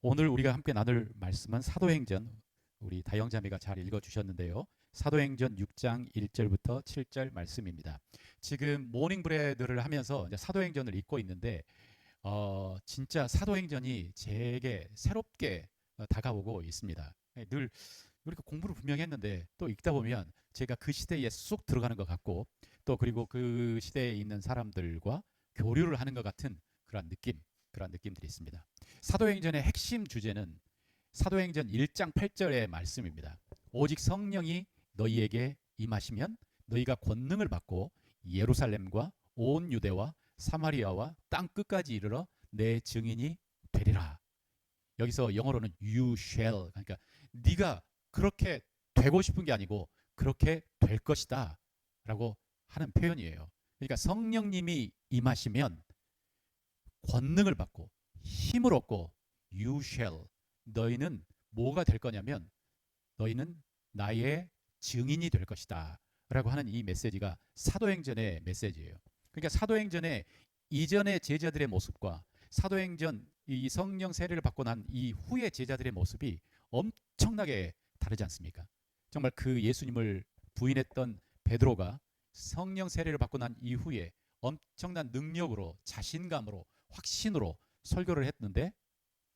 오늘 우리가 함께 나눌 말씀은 사도행전, 우리 다영자매가 잘 읽어주셨는데요. 사도행전 6장 1절부터 7절 말씀입니다. 지금 모닝브레드를 하면서 이제 사도행전을 읽고 있는데 진짜 사도행전이 제게 새롭게 다가오고 있습니다. 늘 이렇게 공부를 분명히 했는데 또 읽다 보면 제가 그 시대에 쏙 들어가는 것 같고, 또 그리고 그 시대에 있는 사람들과 교류를 하는 것 같은 그런 느낌들이 있습니다. 사도행전의 핵심 주제는 사도행전 1장 8절의 말씀입니다. 오직 성령이 너희에게 임하시면 너희가 권능을 받고 예루살렘과 온 유대와 사마리아와 땅 끝까지 이르러 내 증인이 되리라. 여기서 영어로는 you shall, 그러니까 네가 그렇게 되고 싶은 게 아니고 그렇게 될 것이다 라고 하는 표현이에요. 그러니까 성령님이 임하시면 권능을 받고 힘을 얻고 you shall, 너희는 뭐가 될 거냐면 너희는 나의 증인이 될 것이다 라고 하는 이 메시지가 사도행전의 메시지예요. 그러니까 사도행전의 이전의 제자들의 모습과 사도행전 이 성령 세례를 받고 난 이후의 제자들의 모습이 엄청나게 다르지 않습니까? 정말 그 예수님을 부인했던 베드로가 성령 세례를 받고 난 이후에 엄청난 능력으로, 자신감으로, 확신으로 설교를 했는데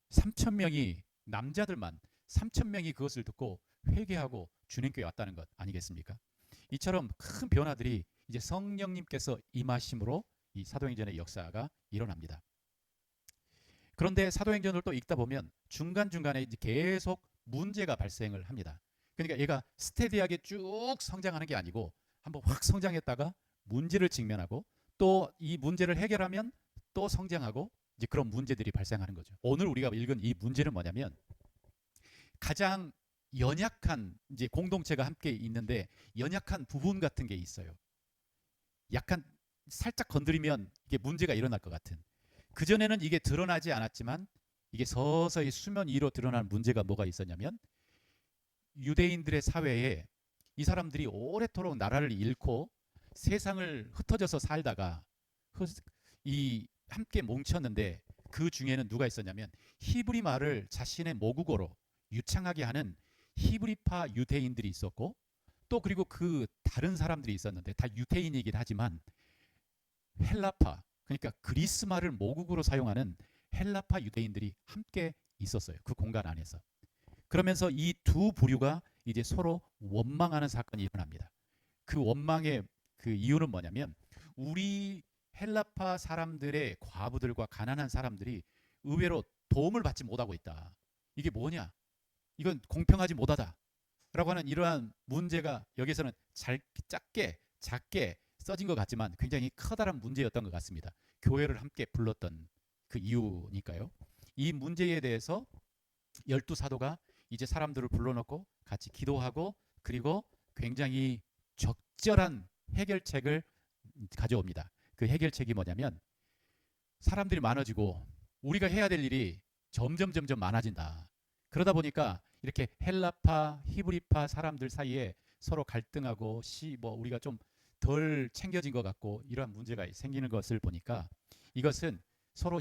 3천 명이, 남자들만 3천 명이 그것을 듣고 회개하고 주님께 왔다는 것 아니겠습니까? 이처럼 큰 변화들이 이제 성령님께서 임하심으로 이 사도행전의 역사가 일어납니다. 그런데 사도행전을 또 읽다 보면 중간중간에 이제 계속 문제가 발생을 합니다. 그러니까 얘가 스테디하게 쭉 성장하는 게 아니고 한번 확 성장했다가 문제를 직면하고 또 이 문제를 해결하면 또 성장하고, 이제 그런 문제들이 발생하는 거죠. 오늘 우리가 읽은 이 문제는 뭐냐면 가장 연약한 이제 공동체가 함께 있는데 연약한 부분 같은 게 있어요. 약간 살짝 건드리면 이게 문제가 일어날 것 같은. 그전에는 이게 드러나지 않았지만 이게 서서히 수면 위로 드러나는 문제가 뭐가 있었냐면 유대인들의 사회에 이 사람들이 오래도록 나라를 잃고 세상을 흩어져서 살다가 이 함께 뭉쳤는데 그 중에는 누가 있었냐면 히브리 말을 자신의 모국어로 유창하게 하는 히브리파 유대인들이 있었고, 또 그리고 그 다른 사람들이 있었는데 다 유대인이긴 하지만 헬라파, 그러니까 그리스 말을 모국어로 사용하는 헬라파 유대인들이 함께 있었어요. 그 공간 안에서. 그러면서 이 두 부류가 이제 서로 원망하는 사건이 일어납니다. 그 원망의 그 이유는 뭐냐면 우리 헬라파 사람들의 과부들과 가난한 사람들이 의외로 도움을 받지 못하고 있다. 이게 뭐냐? 이건 공평하지 못하다. 라고 하는 이러한 문제가 여기서는 작게 써진 것 같지만 굉장히 커다란 문제였던 것 같습니다. 교회를 함께 불렀던 그 이유니까요. 이 문제에 대해서 열두 사도가 이제 사람들을 불러놓고 같이 기도하고 그리고 굉장히 적절한 해결책을 가져옵니다. 그 해결책이 뭐냐면 사람들이 많아지고 우리가 해야 될 일이 점점 많아진다. 그러다 보니까 이렇게 헬라파, 히브리파 사람들 사이에 서로 갈등하고 뭐 우리가 좀 덜 챙겨진 것 같고 이러한 문제가 생기는 것을 보니까 이것은 서로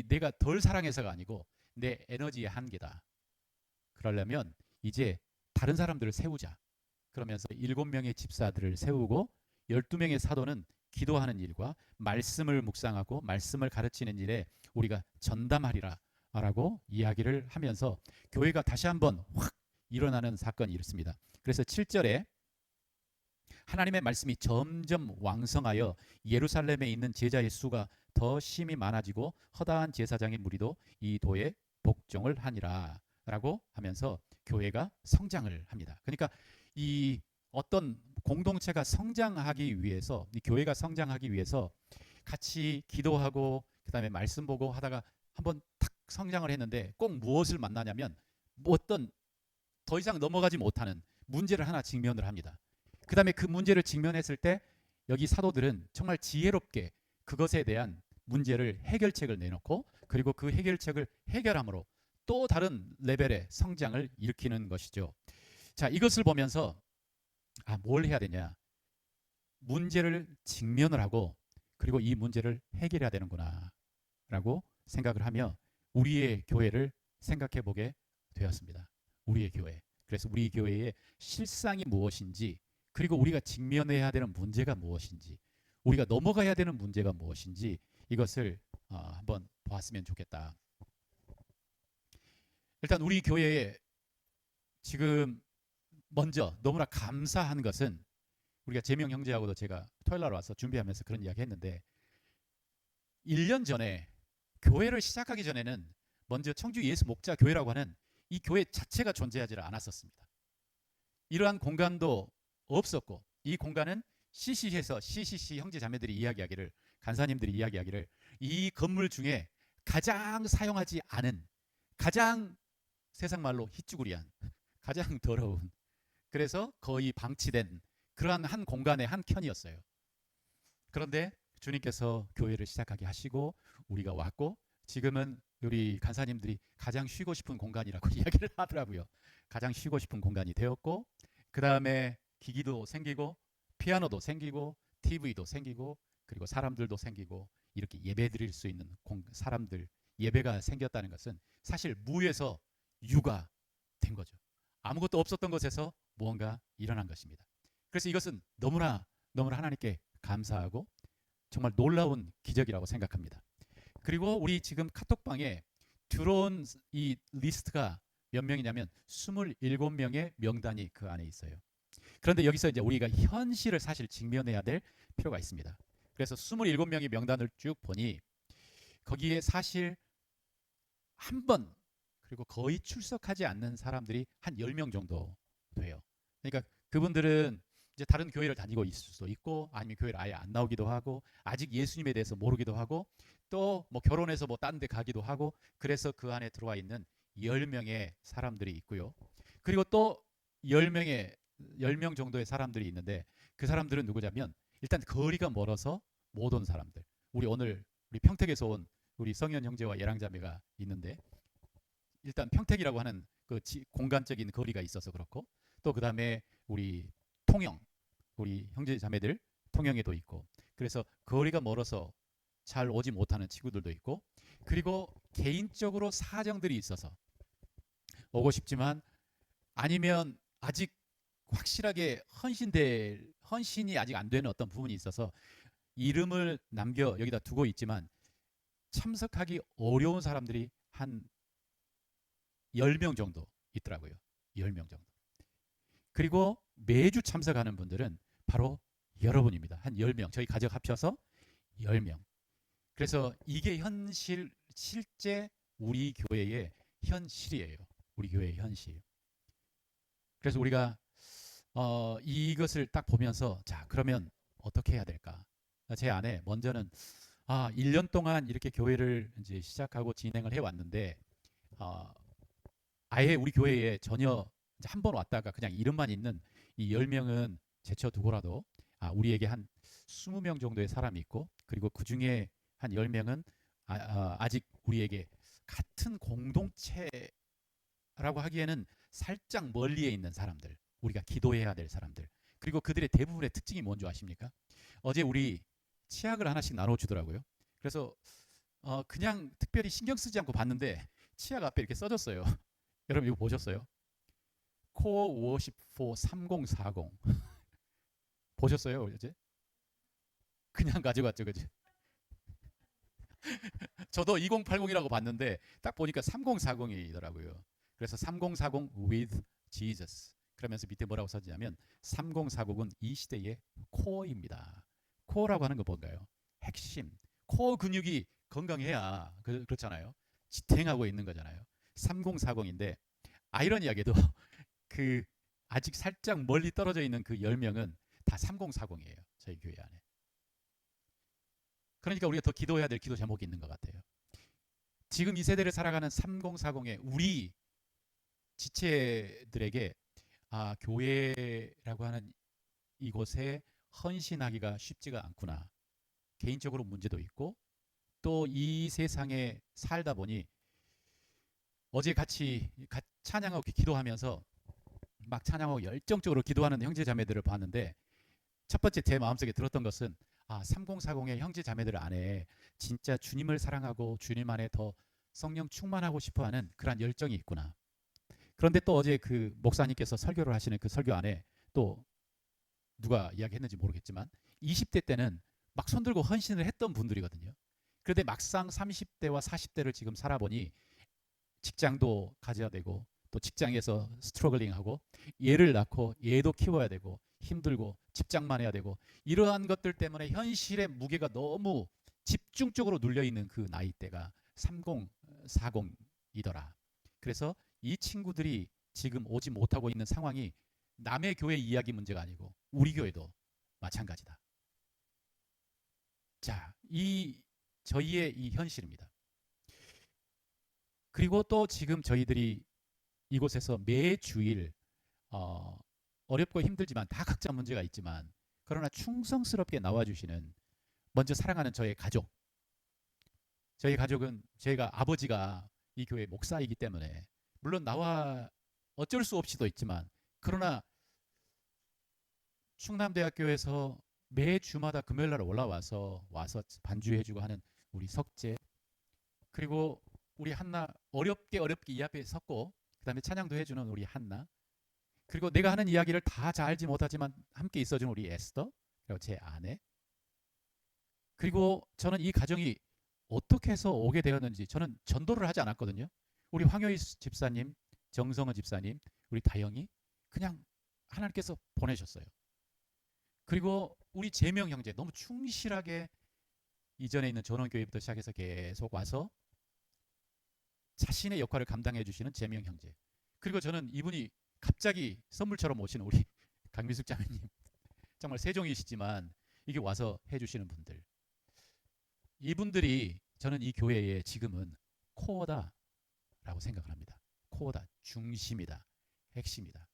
내가 덜 사랑해서가 아니고 내 에너지의 한계다. 그러려면 이제 다른 사람들을 세우자. 그러면서 7명의 집사들을 세우고 12명의 사도는 기도하는 일과 말씀을 묵상하고 말씀을 가르치는 일에 우리가 전담하리라 라고 이야기를 하면서 교회가 다시 한번 확 일어나는 사건이 있습니다. 그래서 7절에 하나님의 말씀이 점점 왕성하여 예루살렘에 있는 제자의 수가 더 심히 많아지고 허다한 제사장의 무리도 이 도에 복종을 하니라 라고 하면서 교회가 성장을 합니다. 그러니까 이 어떤 공동체가 성장하기 위해서, 이 교회가 성장하기 위해서 같이 기도하고 그다음에 말씀 보고 하다가 한번 탁 성장을 했는데 꼭 무엇을 만나냐면 어떤 더 이상 넘어가지 못하는 문제를 하나 직면을 합니다. 그다음에 그 문제를 직면했을 때 여기 사도들은 정말 지혜롭게 그것에 대한 문제를 해결책을 내놓고 그리고 그 해결책을 해결함으로 또 다른 레벨의 성장을 일으키는 것이죠. 자, 이것을 보면서 뭘 해야 되냐? 문제를 직면을 하고 그리고 이 문제를 해결해야 되는구나 라고 생각을 하며 우리의 교회를 생각해 보게 되었습니다. 우리의 교회. 그래서 우리 교회의 실상이 무엇인지, 그리고 우리가 직면해야 되는 문제가 무엇인지, 우리가 넘어가야 되는 문제가 무엇인지, 이것을 한번 보았으면 좋겠다. 일단 우리 교회에 지금 먼저 너무나 감사한 것은, 우리가 재명 형제하고도 제가 토요일 날 와서 준비하면서 그런 이야기 했는데, 1년 전에 교회를 시작하기 전에는 먼저 청주 예수 목자 교회라고 하는 이 교회 자체가 존재하지 않았었습니다. 이러한 공간도 없었고, 이 공간은 CC에서 CCC 형제 자매들이 이야기하기를, 간사님들이 이야기하기를, 이 건물 중에 가장 사용하지 않은, 가장 세상 말로 희쭈구리한, 가장 더러운, 그래서 거의 방치된 그러한 한 공간의 한 켠이었어요. 그런데 주님께서 교회를 시작하게 하시고 우리가 왔고, 지금은 우리 간사님들이 가장 쉬고 싶은 공간이라고 이야기를 하더라고요. 가장 쉬고 싶은 공간이 되었고, 그 다음에 기기도 생기고, 피아노도 생기고, TV도 생기고, 그리고 사람들도 생기고, 이렇게 예배 드릴 수 있는 사람들, 예배가 생겼다는 것은 사실 무에서 유가 된 거죠. 아무것도 없었던 것에서 무언가 일어난 것입니다. 그래서 이것은 너무나 하나님께 감사하고 정말 놀라운 기적이라고 생각합니다. 그리고 우리 지금 카톡방에 들어온 이 리스트가 몇 명이냐면 27명의 명단이 그 안에 있어요. 그런데 여기서 이제 우리가 현실을 사실 직면해야 될 필요가 있습니다. 그래서 27명의 명단을 쭉 보니 거기에 사실 한 번, 그리고 거의 출석하지 않는 사람들이 한 10명 정도 돼요. 그러니까 그분들은 이제 다른 교회를 다니고 있을 수도 있고, 아니면 교회를 아예 안 나오기도 하고, 아직 예수님에 대해서 모르기도 하고, 또 뭐 결혼해서 뭐 딴 데 가기도 하고, 그래서 그 안에 들어와 있는 10명의 사람들이 있고요. 그리고 또 10명 정도의 사람들이 있는데, 그 사람들은 누구냐면 일단 거리가 멀어서 못 온 사람들. 우리 평택에서 온 우리 성현 형제와 예랑 자매가 있는데, 일단 평택이라고 하는 그 공간적인 거리가 있어서 그렇고, 또 그 다음에 우리 통영, 우리 형제 자매들 통영에도 있고, 그래서 거리가 멀어서 잘 오지 못하는 친구들도 있고, 그리고 개인적으로 사정들이 있어서 오고 싶지만, 아니면 아직 확실하게 헌신이 아직 안 되는 어떤 부분이 있어서 이름을 남겨 여기다 두고 있지만 참석하기 어려운 사람들이 한 10명 정도 있더라고요. 10명 정도. 그리고 매주 참석하는 분들은 바로 여러분입니다. 한 10명. 저희 가족 합쳐서 10명. 그래서 이게 실제 우리 교회의 현실이에요. 우리 교회의 현실. 그래서 우리가 이것을 딱 보면서, 자, 그러면 어떻게 해야 될까? 제 안에 먼저는 1년 동안 이렇게 교회를 이제 시작하고 진행을 해 왔는데, 아예 우리 교회에 전혀 한 번 왔다가 그냥 이름만 있는 이 10명은 제쳐두고라도 우리에게 한 20명 정도의 사람이 있고, 그리고 그 중에 한 10명은 아직 우리에게 같은 공동체라고 하기에는 살짝 멀리에 있는 사람들, 우리가 기도해야 될 사람들. 그리고 그들의 대부분의 특징이 뭔지 아십니까? 어제 우리 치약을 하나씩 나눠주더라고요. 그래서 그냥 특별히 신경 쓰지 않고 봤는데 치약 앞에 이렇게 써졌어요. 여러분 이거 보셨어요? 코어 워십 4 3040 보셨어요 어제? 그냥 가져갔죠, 그지? 저도 2080이라고 봤는데 딱 보니까 3040이더라고요. 그래서 3040 with Jesus. 그러면서 밑에 뭐라고 써지냐면 3040은 이 시대의 코어입니다. 코어라고 하는 건 뭔가요? 핵심. 코어 근육이 건강해야 그렇잖아요. 지탱하고 있는 거잖아요. 3040인데 아이러니하게도 그 아직 살짝 멀리 떨어져 있는 그 10명은 다 3040이에요. 저희 교회 안에. 그러니까 우리가 더 기도해야 될 기도 제목이 있는 것 같아요. 지금 이 세대를 살아가는 3040의 우리 지체들에게 교회라고 하는 이곳에 헌신하기가 쉽지가 않구나. 개인적으로 문제도 있고, 또 이 세상에 살다 보니 어제 같이 찬양하고 기도하면서 막 찬양하고 열정적으로 기도하는 형제 자매들을 봤는데, 첫 번째 제 마음속에 들었던 것은 3040의 형제 자매들 안에 진짜 주님을 사랑하고 주님 안에 더 성령 충만하고 싶어하는 그러한 열정이 있구나. 그런데 또 어제 그 목사님께서 설교를 하시는 그 설교 안에 또 누가 이야기했는지 모르겠지만 20대 때는 막 손들고 헌신을 했던 분들이거든요. 그런데 막상 30대와 40대를 지금 살아보니 직장도 가져야 되고 또 직장에서 스트러글링하고 얘를 낳고 얘도 키워야 되고 힘들고 집장만 해야 되고 이러한 것들 때문에 현실의 무게가 너무 집중적으로 눌려있는 그 나이대가 30, 40이더라. 그래서 이 친구들이 지금 오지 못하고 있는 상황이 남의 교회 이야기 문제가 아니고 우리 교회도 마찬가지다. 자, 이 저희의 이 현실입니다. 그리고 또 지금 저희들이 이곳에서 매 주일 어렵고 힘들지만 다 각자 문제가 있지만 그러나 충성스럽게 나와주시는 먼저 사랑하는 저의 가족. 저희 가족은 저희가 아버지가 이 교회 목사이기 때문에 물론 나와 어쩔 수 없이도 있지만 그러나 충남대학교에서 매 주마다 금요일날 와서 반주해주고 하는 우리 석재, 그리고 우리 한나 어렵게 이 앞에 섰고 그 다음에 찬양도 해주는 우리 한나, 그리고 내가 하는 이야기를 다 잘 알지 못하지만 함께 있어준 우리 에스더, 그리고 제 아내, 그리고 저는 이 가정이 어떻게 해서 오게 되었는지 저는 전도를 하지 않았거든요. 우리 황효희 집사님, 정성은 집사님, 우리 다영이 그냥 하나님께서 보내셨어요. 그리고 우리 재명 형제 너무 충실하게 이전에 있는 전원교회부터 시작해서 계속 와서 자신의 역할을 감당해 주시는 재명 형제, 그리고 저는 이분이 갑자기 선물처럼 오시는 우리 강미숙 자매님, 정말 세종이시지만 이게 와서 해주시는 분들, 이분들이 저는 이 교회의 지금은 코어다라고 생각을 합니다. 코어다, 중심이다, 핵심이다.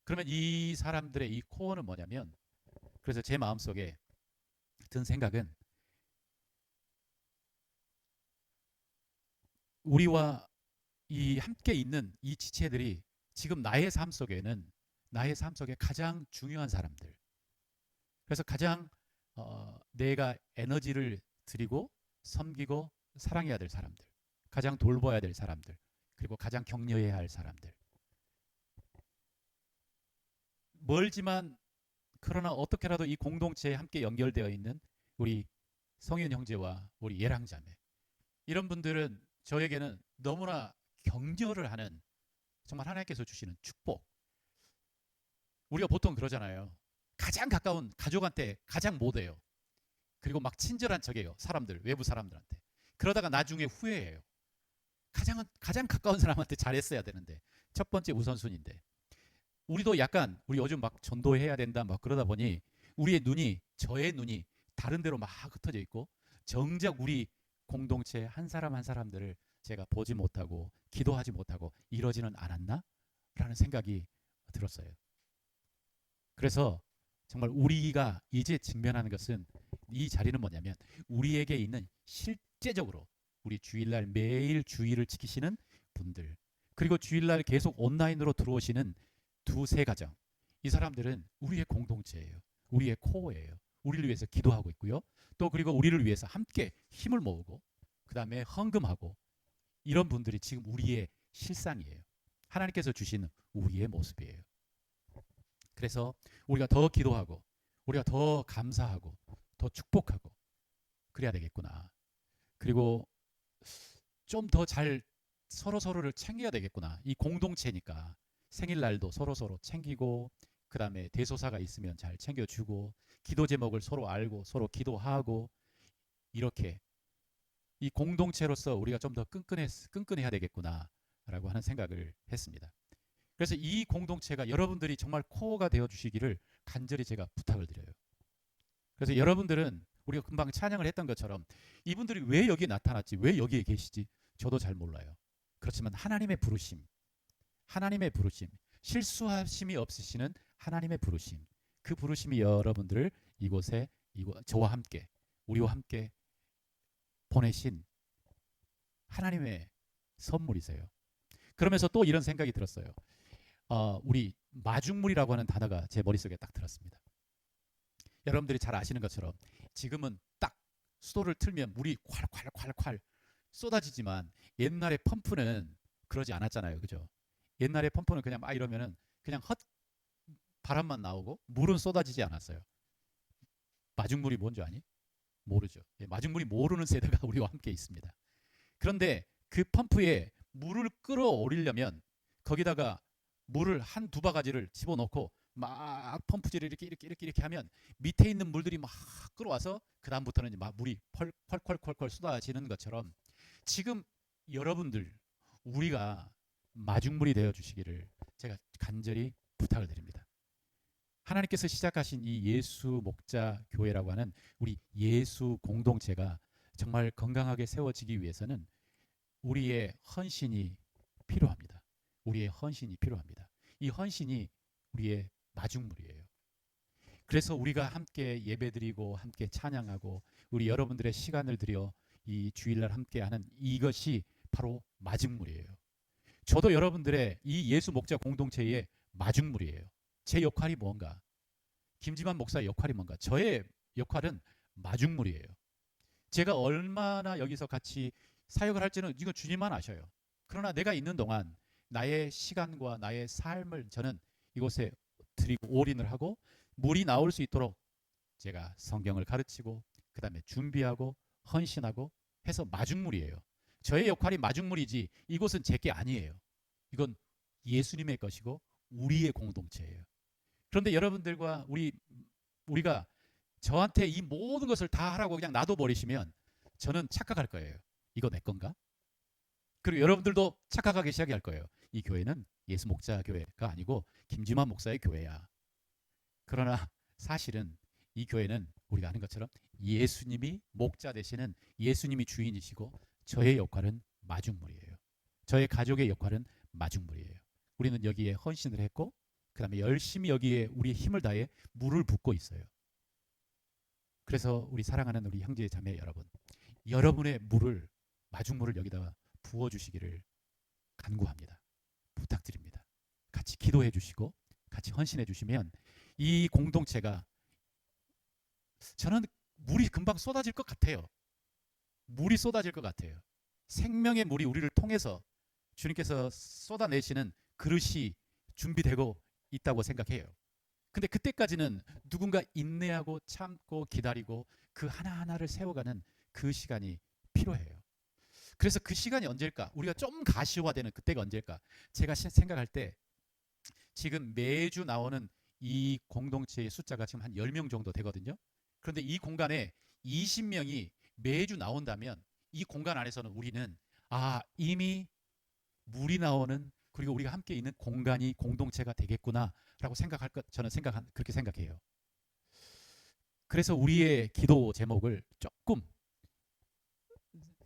그러면 이 사람들의 이 코어는 뭐냐면, 그래서 제 마음속에 든 생각은 우리와 이 함께 있는 이 지체들이 지금 나의 삶 속에 가장 중요한 사람들, 그래서 가장 내가 에너지를 드리고 섬기고 사랑해야 될 사람들, 가장 돌봐야 될 사람들, 그리고 가장 격려해야 할 사람들, 멀지만 그러나 어떻게라도 이 공동체에 함께 연결되어 있는 우리 성윤 형제와 우리 예랑 자매, 이런 분들은 저에게는 너무나 격려를 하는, 정말 하나님께서 주시는 축복. 우리가 보통 그러잖아요. 가장 가까운 가족한테 가장 못해요. 그리고 막 친절한 척해요. 사람들, 외부 사람들한테. 그러다가 나중에 후회해요. 가장 가까운 사람한테 잘했어야 되는데, 첫 번째 우선순위인데. 우리도 약간 우리 요즘 막 전도해야 된다 막 그러다 보니 저의 눈이 다른 데로 막 흩어져 있고, 정작 우리 공동체 한 사람 한 사람들을 제가 보지 못하고 기도하지 못하고 이러지는 않았나? 라는 생각이 들었어요. 그래서 정말 우리가 이제 직면하는 것은, 이 자리는 뭐냐면 우리에게 있는 실제적으로 우리 주일날 매일 주일을 지키시는 분들, 그리고 주일날 계속 온라인으로 들어오시는 두세 가정, 이 사람들은 우리의 공동체예요. 우리의 코어예요. 우리를 위해서 기도하고 있고요. 또 그리고 우리를 위해서 함께 힘을 모으고 그 다음에 헌금하고, 이런 분들이 지금 우리의 실상이에요. 하나님께서 주신 우리의 모습이에요. 그래서 우리가 더 기도하고 우리가 더 감사하고 더 축복하고 그래야 되겠구나. 그리고 좀 더 잘 서로를 챙겨야 되겠구나. 이 공동체니까 생일날도 서로 챙기고, 그 다음에 대소사가 있으면 잘 챙겨주고, 기도 제목을 서로 알고 서로 기도하고, 이렇게 이 공동체로서 우리가 좀 더 끈끈해야 되겠구나 라고 하는 생각을 했습니다. 그래서 이 공동체가 여러분들이 정말 코어가 되어 주시기를 간절히 제가 부탁을 드려요. 그래서 여러분들은 우리가 금방 찬양을 했던 것처럼 이분들이 왜 여기에 나타났지, 왜 여기에 계시지, 저도 잘 몰라요. 그렇지만 하나님의 부르심, 실수하심이 없으시는 하나님의 부르심, 그 부르심이 여러분들을 이곳에 저와 함께, 우리와 함께 보내신 하나님의 선물이세요. 그러면서 또 이런 생각이 들었어요. 우리 마중물이라고 하는 단어가 제 머릿속에 딱 들었습니다. 여러분들이 잘 아시는 것처럼 지금은 딱 수도를 틀면 물이 콸콸콸콸 쏟아지지만 옛날에 펌프는 그러지 않았잖아요. 그죠? 옛날에 펌프는 그냥 막 이러면은 그냥 헛 바람만 나오고 물은 쏟아지지 않았어요. 마중물이 뭔지 아니? 모르죠. 예, 마중물이 모르는 세대가 우리와 함께 있습니다. 그런데 그 펌프에 물을 끌어올리려면 거기다가 물을 한 두 바가지를 집어넣고 막 펌프질을 이렇게 하면 밑에 있는 물들이 막 끌어와서 그 다음부터는 막 물이 펄펄펄펄 쏟아지는 것처럼 지금 여러분들 우리가 마중물이 되어 주시기를 제가 간절히 부탁을 드립니다. 하나님께서 시작하신 이 예수 목자 교회라고 하는 우리 예수 공동체가 정말 건강하게 세워지기 위해서는 우리의 헌신이 필요합니다. 우리의 헌신이 필요합니다. 이 헌신이 우리의 마중물이에요. 그래서 우리가 함께 예배드리고 함께 찬양하고 우리 여러분들의 시간을 들여 이 주일날 함께하는 이것이 바로 마중물이에요. 저도 여러분들의 이 예수 목자 공동체의 마중물이에요. 제 역할이 뭔가? 김지만 목사의 역할이 뭔가? 저의 역할은 마중물이에요. 제가 얼마나 여기서 같이 사역을 할지는 이거 주님만 아셔요. 그러나 내가 있는 동안 나의 시간과 나의 삶을 저는 이곳에 드리고 올인을 하고 물이 나올 수 있도록 제가 성경을 가르치고 그 다음에 준비하고 헌신하고 해서 마중물이에요. 저의 역할이 마중물이지 이곳은 제게 아니에요. 이건 예수님의 것이고 우리의 공동체예요. 그런데 여러분들과 우리가 저한테 이 모든 것을 다 하라고 그냥 놔둬버리시면 저는 착각할 거예요. 이거 내 건가? 그리고 여러분들도 착각하기 시작할 거예요. 이 교회는 예수 목자 교회가 아니고 김지만 목사의 교회야. 그러나 사실은 이 교회는 우리가 아는 것처럼 예수님이 목자 되시는 예수님이 주인이시고 저의 역할은 마중물이에요. 저의 가족의 역할은 마중물이에요. 우리는 여기에 헌신을 했고 그 다음에 열심히 여기에 우리의 힘을 다해 물을 붓고 있어요. 그래서 우리 사랑하는 우리 형제 자매 여러분, 여러분의 물을 마중물을 여기다가 부어주시기를 간구합니다. 부탁드립니다. 같이 기도해 주시고 같이 헌신해 주시면 이 공동체가 저는 물이 금방 쏟아질 것 같아요. 물이 쏟아질 것 같아요. 생명의 물이 우리를 통해서 주님께서 쏟아내시는 그릇이 준비되고 있다고 생각해요. 근데 그때까지는 누군가 인내하고 참고 기다리고 그 하나하나를 세워가는 그 시간이 필요해요. 그래서 그 시간이 언제일까? 우리가 좀 가시화되는 그때가 언제일까? 제가 생각할 때 지금 매주 나오는 이 공동체의 숫자가 지금 한 10명 정도 되거든요. 그런데 이 공간에 20명이 매주 나온다면 이 공간 안에서는 우리는 이미 물이 나오는 그리고 우리가 함께 있는 공간이 공동체가 되겠구나라고 생각할 것 저는 그렇게 생각해요. 그래서 우리의 기도 제목을 조금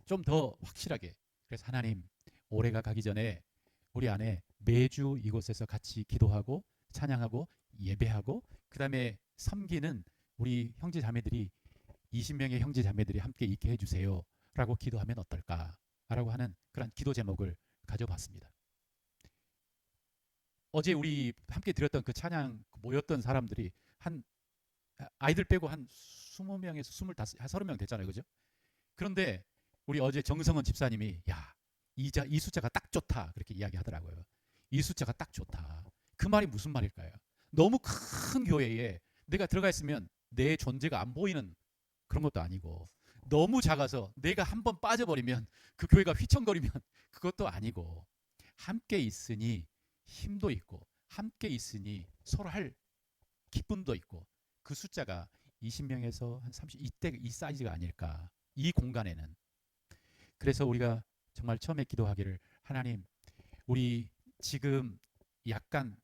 좀 더 확실하게 그래서 하나님 올해가 가기 전에 우리 안에 매주 이곳에서 같이 기도하고 찬양하고 예배하고 그 다음에 섬기는 우리 형제 자매들이 20명의 형제 자매들이 함께 있게 해주세요 라고 기도하면 어떨까라고 하는 그런 기도 제목을 가져봤습니다. 어제 우리 함께 드렸던 그 찬양 모였던 사람들이 한 아이들 빼고 한 20명에서 25, 한 30명 됐잖아요. 그죠? 그런데 우리 어제 정성원 집사님이 이 숫자가 딱 좋다 그렇게 이야기하더라고요. 이 숫자가 딱 좋다. 그 말이 무슨 말일까요? 너무 큰 교회에 내가 들어가 있으면 내 존재가 안 보이는 그런 것도 아니고 너무 작아서 내가 한번 빠져버리면 그 교회가 휘청거리면 그것도 아니고 함께 있으니 힘도 있고 함께 있으니 서로 할 기쁨도 있고 그 숫자가 20명에서 한 30, 이때 이 사이즈가 아닐까 이 공간에는. 그래서 우리가 정말 처음에 기도하기를 하나님 우리 지금 약간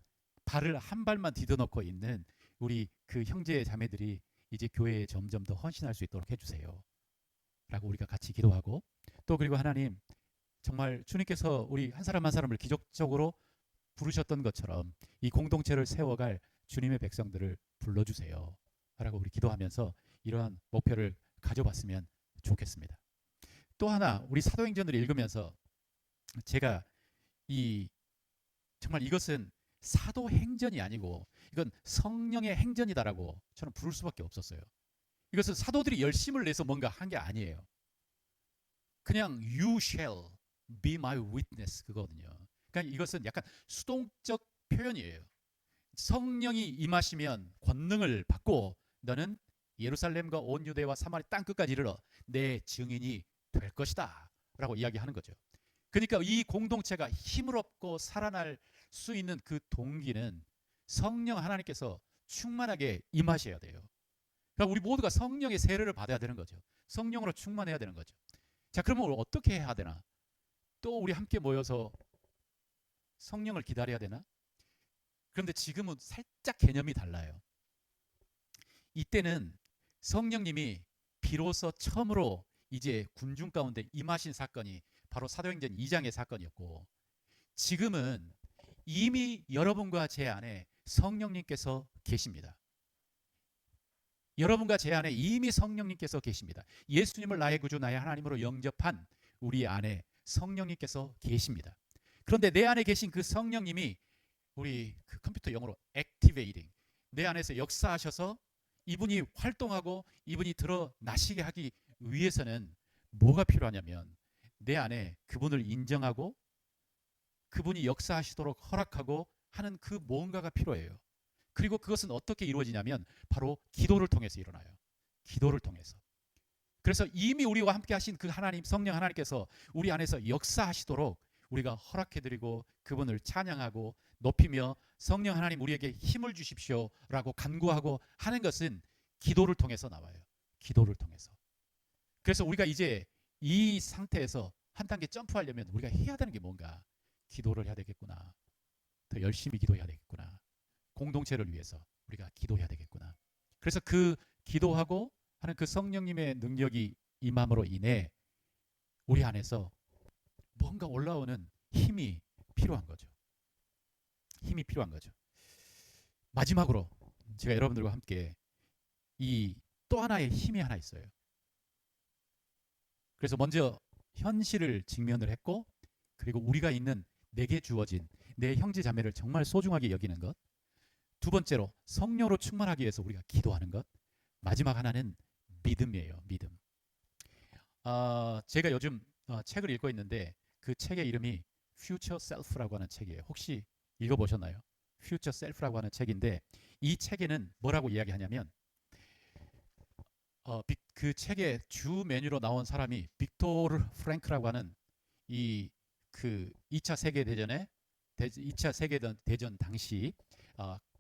발을 한 발만 디뎌놓고 있는 우리 그 형제 자매들이 이제 교회에 점점 더 헌신할 수 있도록 해주세요 라고 우리가 같이 기도하고 또 그리고 하나님 정말 주님께서 우리 한 사람 한 사람을 기적적으로 부르셨던 것처럼 이 공동체를 세워갈 주님의 백성들을 불러주세요 라고 우리 기도하면서 이러한 목표를 가져봤으면 좋겠습니다. 또 하나 우리 사도행전을 읽으면서 제가 정말 이것은 사도행전이 아니고 이건 성령의 행전이다라고 저는 부를 수밖에 없었어요. 이것은 사도들이 열심을 내서 뭔가 한 게 아니에요. 그냥 you shall be my witness 그거거든요. 그러니까 이것은 약간 수동적 표현이에요. 성령이 임하시면 권능을 받고 너는 예루살렘과 온 유대와 사마리 땅 끝까지 이르러 내 증인이 될 것이다 라고 이야기하는 거죠. 그러니까 이 공동체가 힘을 얻고 살아날 수 있는 그 동기는 성령 하나님께서 충만하게 임하셔야 돼요. 그러니까 우리 모두가 성령의 세례를 받아야 되는 거죠. 성령으로 충만해야 되는 거죠. 자, 그러면 어떻게 해야 되나? 또 우리 함께 모여서 성령을 기다려야 되나? 그런데 지금은 살짝 개념이 달라요. 이때는 성령님이 비로소 처음으로 이제 군중 가운데 임하신 사건이 바로 사도행전 2장의 사건이었고, 지금은 이미 여러분과 제 안에 성령님께서 계십니다. 여러분과 제 안에 이미 성령님께서 계십니다. 예수님을 나의 구주 나의 하나님으로 영접한 우리 안에 성령님께서 계십니다. 그런데 내 안에 계신 그 성령님이 우리 그 컴퓨터 영어로 activating, 내 안에서 역사하셔서 이분이 활동하고 이분이 드러나시게 하기 위해서는 뭐가 필요하냐면 내 안에 그분을 인정하고 그분이 역사하시도록 허락하고 하는 그 뭔가가 필요해요. 그리고 그것은 어떻게 이루어지냐면 바로 기도를 통해서 일어나요. 기도를 통해서. 그래서 이미 우리와 함께 하신 그 하나님, 성령 하나님께서 우리 안에서 역사하시도록 우리가 허락해드리고 그분을 찬양하고 높이며 성령 하나님 우리에게 힘을 주십시오라고 간구하고 하는 것은 기도를 통해서 나와요. 기도를 통해서. 그래서 우리가 이제 이 상태에서 한 단계 점프하려면 우리가 해야 되는 게 뭔가? 기도를 해야 되겠구나. 더 열심히 기도해야 되겠구나. 공동체를 위해서 우리가 기도해야 되겠구나. 그래서 그 기도하고 하는 그 성령님의 능력이 임함으로 인해 우리 안에서 뭔가 올라오는 힘이 필요한 거죠. 힘이 필요한 거죠. 마지막으로 제가 여러분들과 함께 이 또 하나의 힘이 하나 있어요. 그래서 먼저 현실을 직면을 했고, 그리고 우리가 있는 내게 주어진 내 형제 자매를 정말 소중하게 여기는 것. 두 번째로 성령으로 충만하기 위해서 우리가 기도하는 것. 마지막 하나는 믿음이에요. 믿음. 제가 요즘 책을 읽고 있는데 그 책의 이름이 Future Self라고 하는 책이에요. 혹시 읽어보셨나요? Future Self라고 하는 책인데 이 책에는 뭐라고 이야기하냐면 그 책의 주 메뉴로 나온 사람이 빅토르 프랭크라고 하는 이 그 2차 세계 대전에 2차 세계 대전 당시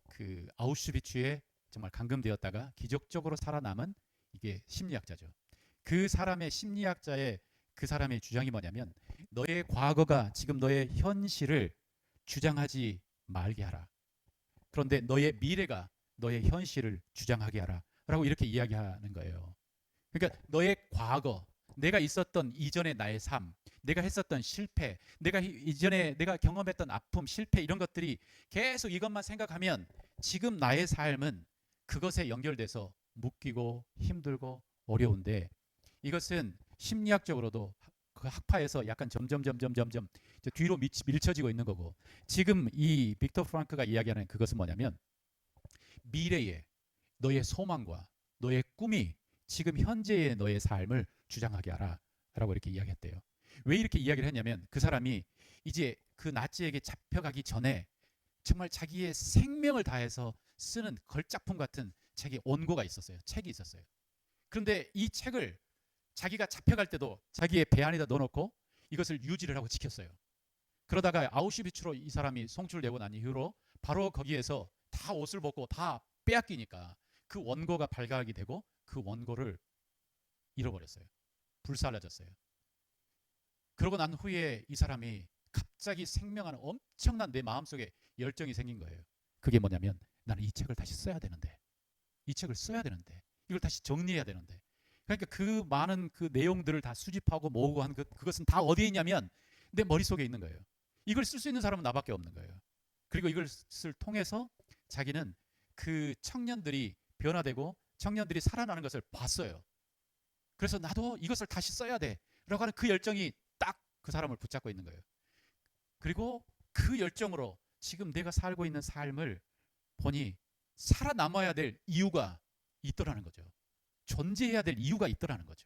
그 아우슈비츠에 정말 감금되었다가 기적적으로 살아남은 이게 심리학자죠. 그 사람의 심리학자의 그 사람의 주장이 뭐냐면 너의 과거가 지금 너의 현실을 주장하지 말게 하라. 그런데 너의 미래가 너의 현실을 주장하게 하라. 라고 이렇게 이야기하는 거예요. 그러니까 너의 과거, 내가 있었던 이전의 나의 삶, 내가 했었던 실패, 내가 이전에 내가 경험했던 아픔, 실패 이런 것들이 계속 이것만 생각하면 지금 나의 삶은 그것에 연결돼서 묶이고 힘들고 어려운데 이것은 심리학적으로도 그 학파에서 약간 점점 뒤로 밀쳐지고 있는 거고 지금 이 빅터 프랑크가 이야기하는 그것은 뭐냐면 미래에 너의 소망과 너의 꿈이 지금 현재의 너의 삶을 주장하게 하라 라고 이렇게 이야기했대요. 왜 이렇게 이야기를 했냐면 그 사람이 이제 그 나치에게 잡혀가기 전에 정말 자기의 생명을 다해서 쓰는 걸작품 같은 책의 원고가 있었어요. 책이 있었어요. 그런데 이 책을 자기가 잡혀갈 때도 자기의 배 안에다 넣어놓고 이것을 유지를 하고 지켰어요. 그러다가 아우슈비츠로 이 사람이 송출되고 난 이후로 바로 거기에서 다 옷을 벗고 다 빼앗기니까 그 원고가 발각이 되고 그 원고를 잃어버렸어요. 불살라졌어요. 그러고 난 후에 이 사람이 갑자기 생명하는 엄청난 내 마음속에 열정이 생긴 거예요. 그게 뭐냐면 나는 이 책을 다시 써야 되는데 이 책을 써야 되는데 이걸 다시 정리해야 되는데 그러니까 그 많은 그 내용들을 다 수집하고 모으고 한 그것은 다 어디에 있냐면 내 머릿속에 있는 거예요. 이걸 쓸 수 있는 사람은 나밖에 없는 거예요. 그리고 이것을 통해서 자기는 그 청년들이 변화되고 청년들이 살아나는 것을 봤어요. 그래서 나도 이것을 다시 써야 돼 라고 하는 그 열정이 딱 그 사람을 붙잡고 있는 거예요. 그리고 그 열정으로 지금 내가 살고 있는 삶을 보니 살아남아야 될 이유가 있더라는 거죠. 존재해야 될 이유가 있더라는 거죠.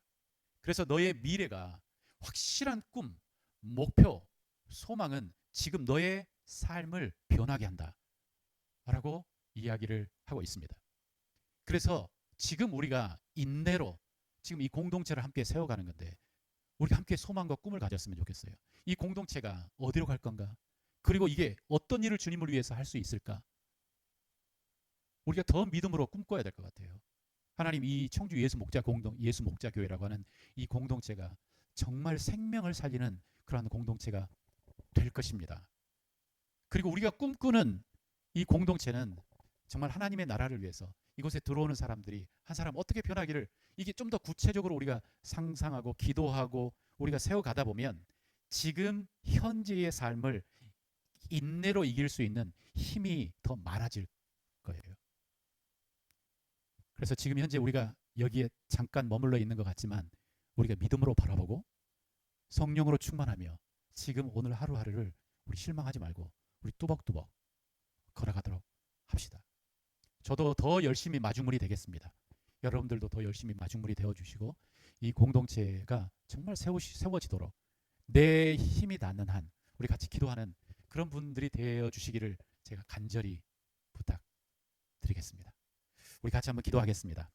그래서 너의 미래가 확실한 꿈, 목표, 소망은 지금 너의 삶을 변하게 한다 라고 이야기를 하고 있습니다. 그래서 지금 우리가 인내로 지금 이 공동체를 함께 세워가는 건데, 우리가 함께 소망과 꿈을 가졌으면 좋겠어요. 이 공동체가 어디로 갈 건가? 그리고 이게 어떤 일을 주님을 위해서 할 수 있을까? 우리가 더 믿음으로 꿈꿔야 될 것 같아요. 하나님, 이 청주 예수 목자 교회라고 하는 이 공동체가 정말 생명을 살리는 그러한 공동체가 될 것입니다. 그리고 우리가 꿈꾸는 이 공동체는 정말 하나님의 나라를 위해서 이곳에 들어오는 사람들이 한 사람 어떻게 변하기를, 이게 좀 더 구체적으로 우리가 상상하고 기도하고 우리가 세워가다 보면 지금 현재의 삶을 인내로 이길 수 있는 힘이 더 많아질 거예요. 그래서 지금 현재 우리가 여기에 잠깐 머물러 있는 것 같지만 우리가 믿음으로 바라보고 성령으로 충만하며 지금 오늘 하루하루를 우리 실망하지 말고 우리 뚜벅뚜벅 걸어가도록 합시다. 저도 더 열심히 마중물이 되겠습니다. 여러분들도 더 열심히 마중물이 되어주시고 이 공동체가 정말 세워지도록 내 힘이 닿는 한 우리 같이 기도하는 그런 분들이 되어주시기를 제가 간절히 부탁드리겠습니다. 우리 같이 한번 기도하겠습니다.